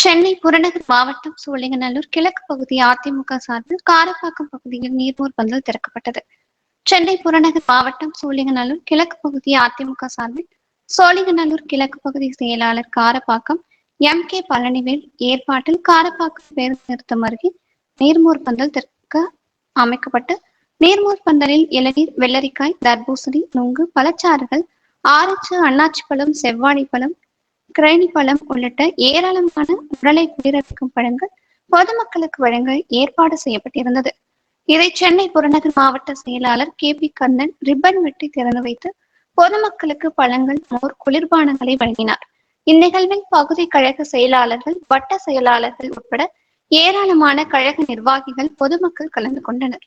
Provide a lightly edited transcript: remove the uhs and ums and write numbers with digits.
சென்னை புறநகர் மாவட்டம் சோழிங்கநல்லூர் கிழக்கு பகுதி அதிமுக சார்பில் காரப்பாக்கம் பகுதியில் நீர்மோர் பந்தல் திறக்கப்பட்டது. சென்னை புறநகர் மாவட்டம் சோழிங்கநல்லூர் கிழக்கு பகுதி அதிமுக சார்பில் சோழிங்கநல்லூர் கிழக்கு பகுதி செயலாளர் காரப்பாக்கம் கே பழனிவேல் ஏற்பாட்டில் காரப்பாக்கம் பேருந்து நிறுத்தம் அருகே நீர்மோர் பந்தல் திறக்க அமைக்கப்பட்டு நீர்மோர் பந்தலில் இளநீர், வெள்ளரிக்காய், தர்பூசணி, நுங்கு, பழச்சாறுகள், ஆரஞ்சு, அன்னாச்சிப்பழம், செவ்வாழைப்பழம், கிரைனி பழம் உள்ளிட்ட ஏராளமான உடலை குளிரவைக்கும் பழங்கள் பொதுமக்களுக்கு வழங்க ஏற்பாடு செய்யப்பட்டிருந்தது. இதை சென்னை புறநகர் மாவட்ட செயலாளர் பி கண்ணன் ரிப்பன் வெட்டி திறந்து வைத்து பொதுமக்களுக்கு பழங்கள், மோர், குளிர்பானங்களை வழங்கினார். இந்நிகழ்வில் பகுதி கழக செயலாளர்கள், வட்ட செயலாளர்கள் உட்பட ஏராளமான கழக நிர்வாகிகள், பொதுமக்கள் கலந்து கொண்டனர்.